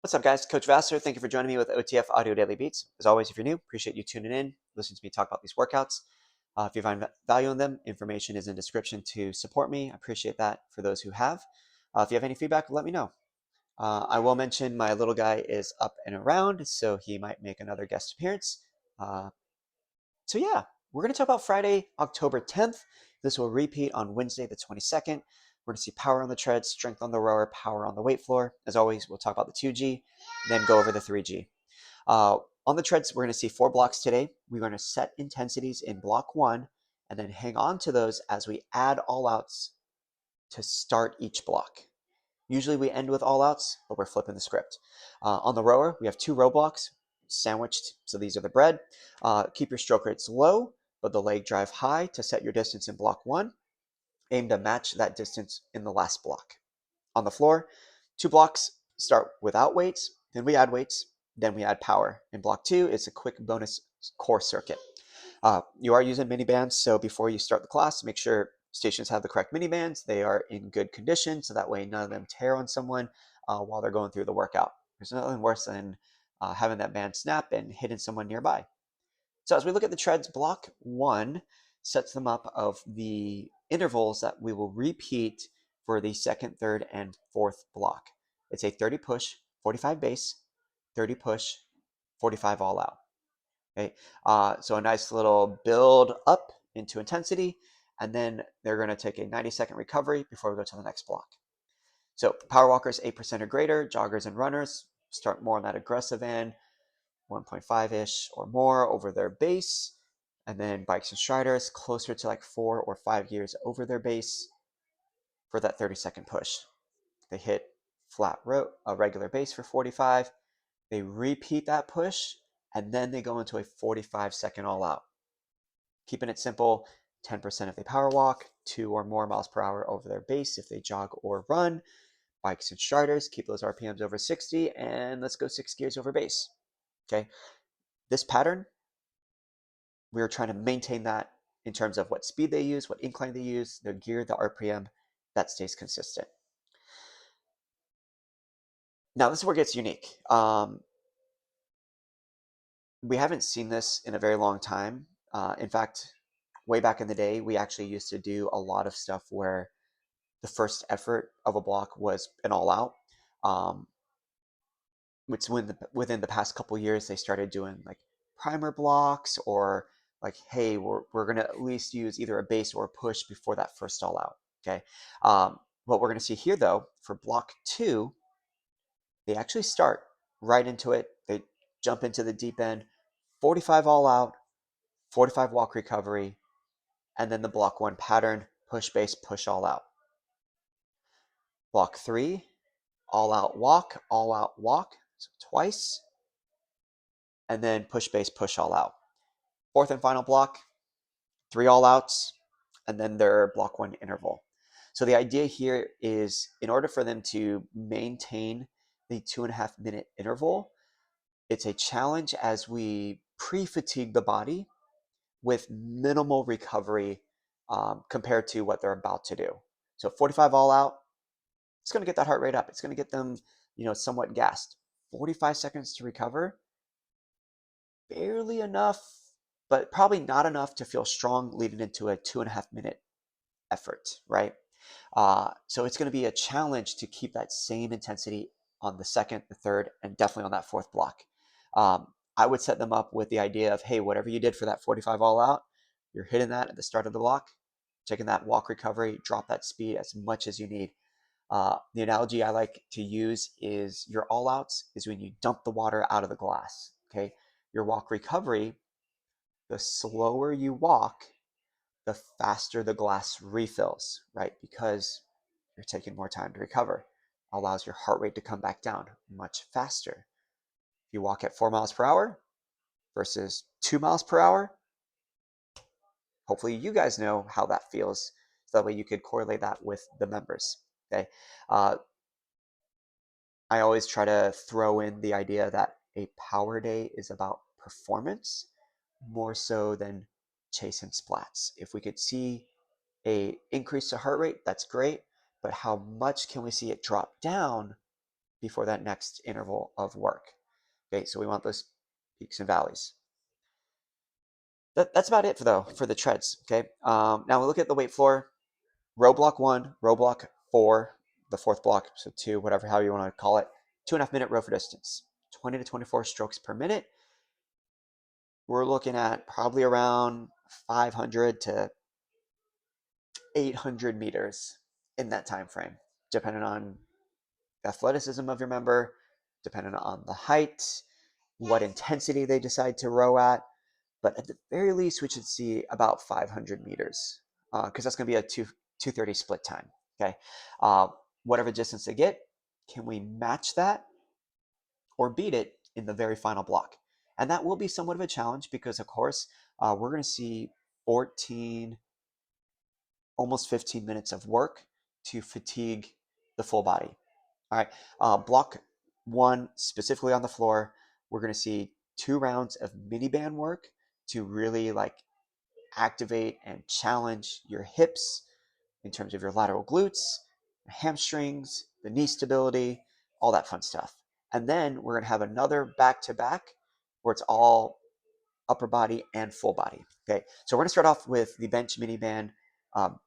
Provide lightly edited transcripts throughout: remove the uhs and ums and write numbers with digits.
What's up, guys? Coach Vassar. Thank you for joining me with OTF Audio Daily Beats. As always, if you're new, appreciate you tuning in, listening to me talk about these workouts. If you find value in them, information is in description to support me. I appreciate that for those who have. If you have any feedback, let me know. I will mention my little guy is up and around, so he might make another guest appearance. Uh, so yeah, we're going to talk about Friday, October 10th. This will repeat on Wednesday, the 22nd. We're going to see power on the tread, strength on the rower, power on the weight floor. As always, we'll talk about the 2G, then go over the 3G. On the treads, we're going to see 4 blocks today. We're going to set intensities in block 1 and then hang on to those as we add all outs to start each block. Usually we end with all outs, but we're flipping the script. On the rower, we have 2 row blocks sandwiched, so these are the bread. Keep your stroke rates low, but the leg drive high to set your distance in block 1. Aim to match that distance in the last block. On the floor, 2 blocks start without weights, then we add weights, then we add power. In block 2, it's a quick bonus core circuit. You are using mini bands, so before you start the class, make sure stations have the correct mini bands. They are in good condition, so that way none of them tear on someone while they're going through the workout. There's nothing worse than having that band snap and hitting someone nearby. So as we look at the treads, block 1 sets them up of the intervals that we will repeat for the second, third, and fourth block. It's a 30 push, 45 base, 30 push, 45 all out. Okay, so a nice little build up into intensity, and then they're going to take a 90-second recovery before we go to the next block. So power walkers 8% or greater, joggers and runners start more on that aggressive end, 1.5-ish or more over their base, and then bikes and striders closer to like 4 or 5 gears over their base for that 30-second push. They hit flat a regular base for 45. They repeat that push, and then they go into a 45-second all out. Keeping it simple, 10% if they power walk, 2 or more miles per hour over their base if they jog or run. Bikes and striders, keep those RPMs over 60, and let's go 6 gears over base. Okay, this pattern, we're trying to maintain that in terms of what speed they use, what incline they use, their gear, the RPM, that stays consistent. Now, this is where it gets unique. We haven't seen this in a very long time. In fact, way back in the day, we actually used to do a lot of stuff where the first effort of a block was an all out. Which within the past couple years, they started doing like primer blocks or like, hey, we're going to at least use either a base or a push before that first all out. Okay. What we're going to see here, though, for block 2, they actually start right into it. They jump into the deep end, 45 all out, 45 walk recovery, and then the block 1 pattern, push base, push all out. Block 3, all out walk, so twice, and then push base, push all out. Fourth and final block, 3 all outs, and then their block 1 interval. So the idea here is in order for them to maintain the 2.5 minute interval, it's a challenge as we pre-fatigue the body with minimal recovery compared to what they're about to do. So 45 all out, it's going to get that heart rate up. It's going to get them, somewhat gassed. 45 seconds to recover, barely enough, but probably not enough to feel strong leading into a 2.5 minute effort, right? So it's going to be a challenge to keep that same intensity on the second, the third, and definitely on that fourth block. I would set them up with the idea of, hey, whatever you did for that 45 all out, you're hitting that at the start of the block, taking that walk recovery, drop that speed as much as you need. The analogy I like to use is your all outs is when you dump the water out of the glass. Okay, your walk recovery, the slower you walk, the faster the glass refills, right? Because you're taking more time to recover. Allows your heart rate to come back down much faster. If you walk at 4 miles per hour versus 2 miles per hour, hopefully you guys know how that feels. So that way you could correlate that with the members. Okay. I always try to throw in the idea that a power day is about performance more so than chasing splats. If we could see a increase to heart rate, that's great, but how much can we see it drop down before that next interval of work. Okay, so we want those peaks and valleys. That's about it for the treads. Okay, now we look at the weight floor. Row block 1, row block 4, the fourth block, so 2, whatever, how you want to call it. 2.5-minute row for distance, 20 to 24 strokes per minute. We're looking at probably around 500 to 800 meters in that time frame, depending on the athleticism of your member, depending on the height, what intensity they decide to row at. But at the very least, we should see about 500 meters because that's going to be a 230 split time. Okay, whatever distance they get, can we match that or beat it in the very final block? And that will be somewhat of a challenge because, of course, we're going to see 14, almost 15 minutes of work to fatigue the full body. All right, block 1, specifically on the floor, we're going to see 2 rounds of mini band work to really like activate and challenge your hips in terms of your lateral glutes, hamstrings, the knee stability, all that fun stuff. And then we're going to have another back-to-back where it's all upper body and full body. Okay, so we're going to start off with the bench mini band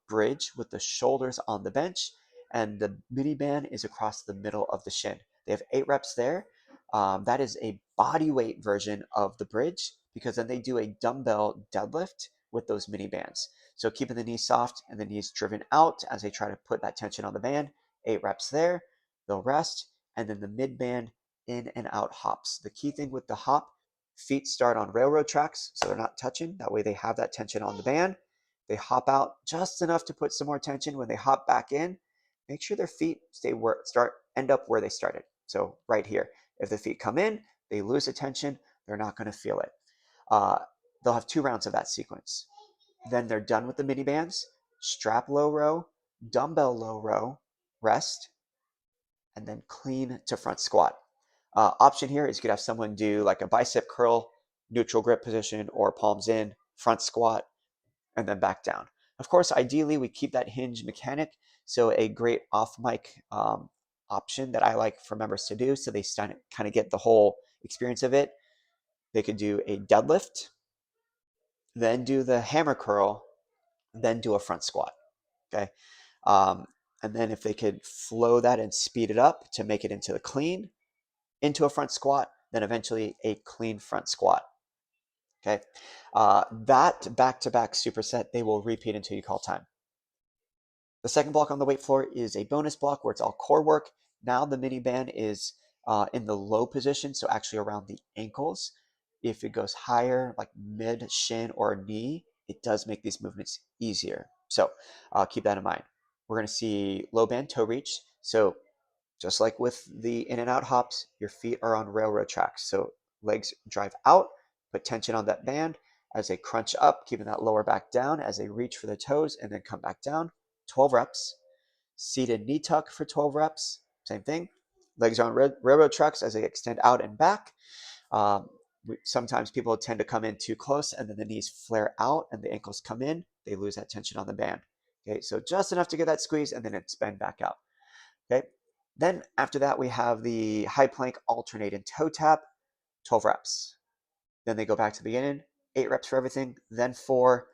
bridge with the shoulders on the bench, and the mini band is across the middle of the shin. They have 8 reps there. That is a body weight version of the bridge because then they do a dumbbell deadlift with those mini bands. So keeping the knees soft and the knees driven out as they try to put that tension on the band. 8 reps there. They'll rest, and then the mid band in and out hops. The key thing with the hop, feet start on railroad tracks, so they're not touching. That way they have that tension on the band. They hop out just enough to put some more tension. When they hop back in, make sure their feet end up where they started. So right here, if the feet come in, they lose the tension, they're not going to feel it. They'll have 2 rounds of that sequence. Then they're done with the mini bands, strap low row, dumbbell low row, rest, and then clean to front squat. Option here is you could have someone do like a bicep curl, neutral grip position, or palms in, front squat, and then back down. Of course, ideally, we keep that hinge mechanic. So a great off mic option that I like for members to do so they kind of get the whole experience of it. They could do a deadlift, then do the hammer curl, then do a front squat. Okay. Um, and then if they could flow that and speed it up to make it into the clean, into a front squat, then eventually a clean front squat. Okay. That back-to-back superset, they will repeat until you call time. The second block on the weight floor is a bonus block where it's all core work. Now the mini band is in the low position, so actually around the ankles. If it goes higher, like mid shin or knee, it does make these movements easier. So keep that in mind. We're going to see low band toe reach. So just like with the in and out hops, your feet are on railroad tracks. So legs drive out, put tension on that band as they crunch up, keeping that lower back down as they reach for the toes and then come back down. 12 reps. Seated knee tuck for 12 reps. Same thing. Legs are on railroad tracks as they extend out and back. Sometimes people tend to come in too close and then the knees flare out and the ankles come in. They lose that tension on the band. Okay, so just enough to get that squeeze and then expand back out. Okay, then after that we have the high plank alternate and toe tap, 12 reps. Then they go back to the beginning, 8 reps for everything, then 4,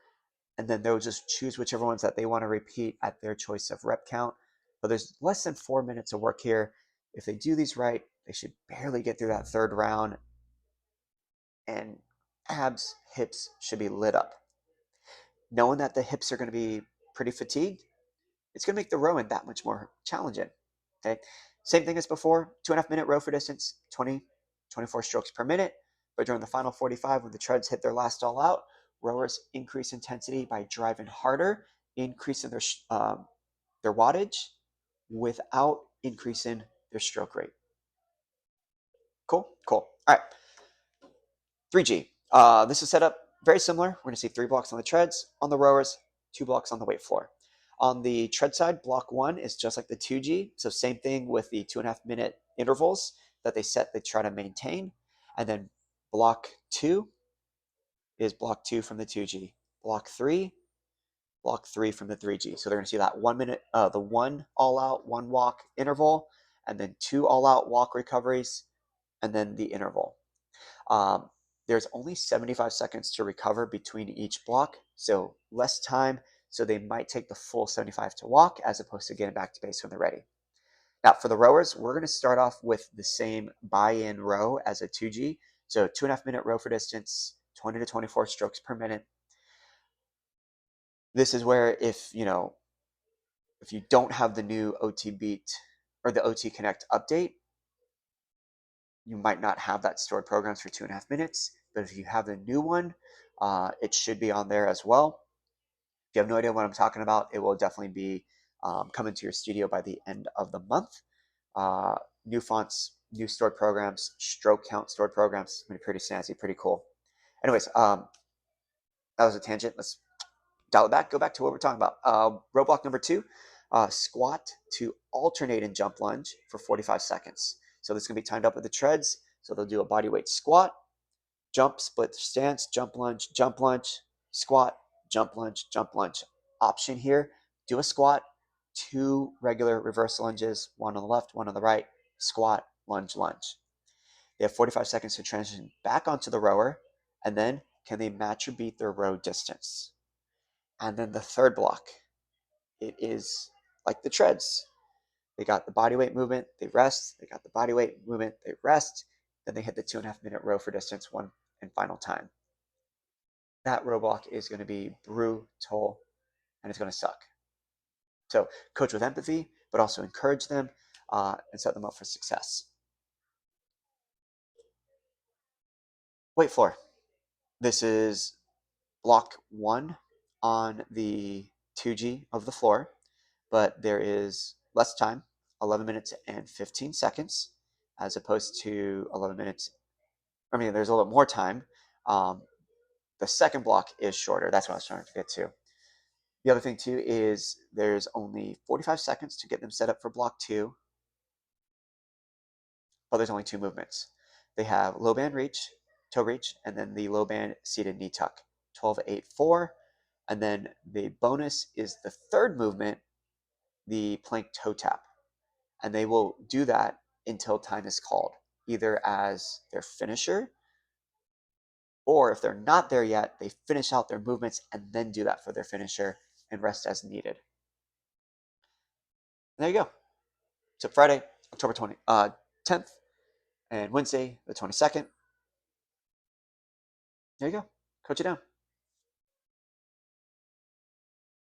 and then they'll just choose whichever ones that they want to repeat at their choice of rep count. But there's less than 4 minutes of work here. If they do these right, they should barely get through that third round, and abs, hips should be lit up. Knowing that the hips are going to be pretty fatigued, it's going to make the rowing that much more challenging. Okay, same thing as before, 2.5-minute row for distance, 24 strokes per minute. But during the final 45, when the treads hit their last all out, rowers increase intensity by driving harder, increasing their wattage without increasing their stroke rate. Cool. All right. 3G. This is set up very similar. We're going to see 3 blocks on the treads, on the rowers, 2 blocks on the weight floor. On the tread side, block 1 is just like the 2G. So same thing with the 2.5-minute intervals that they try to maintain. And then block 2 is block 2 from the 2G. Block 3 from the 3G. So they're going to see that 1 minute, the 1 all out, 1 walk interval, and then 2 all-out walk recoveries, and then the interval. There's only 75 seconds to recover between each block, so less time, so they might take the full 75 to walk as opposed to getting back to base when they're ready. Now, for the rowers, we're going to start off with the same buy-in row as a 2G, so 2.5-minute row for distance, 20 to 24 strokes per minute. This is where if you don't have the new OT Beat or the OT Connect update, you might not have that stored programs for 2.5 minutes, but if you have the new one, it should be on there as well. If you have no idea what I'm talking about, it will definitely be coming to your studio by the end of the month. New fonts, new stored programs, stroke count stored programs. I mean, pretty snazzy, pretty cool. Anyways, that was a tangent. Let's dial it back, go back to what we're talking about. Row block number 2, squat to alternate and jump lunge for 45 seconds. So this is going to be timed up with the treads. So they'll do a bodyweight squat, jump, split stance, jump lunge, squat, jump lunge. Option here, do a squat, 2 regular reverse lunges, one on the left, one on the right, squat, lunge. They have 45 seconds to transition back onto the rower, and then can they match or beat their row distance? And then the third block, it is like the treads. They got the body weight movement, they rest. They got the body weight movement, they rest. Then they hit the 2.5-minute row for distance, one and final time. That row block is going to be brutal, and it's going to suck. So coach with empathy, but also encourage them and set them up for success. Weight floor. This is block 1 on the 2G of the floor, but there is less time, 11 minutes and 15 seconds, as opposed to 11 minutes. I mean, there's a little bit more time. The second block is shorter. That's what I was trying to get to. The other thing, too, is there's only 45 seconds to get them set up for block 2, but there's only 2 movements. They have low band reach, toe reach, and then the low band seated knee tuck, 12-8-4. And then the bonus is the third movement, the plank toe tap. And they will do that until time is called, either as their finisher, or if they're not there yet, they finish out their movements and then do that for their finisher and rest as needed. And there you go. So Friday, October 10th, and Wednesday, the 22nd. There you go. Coach it down.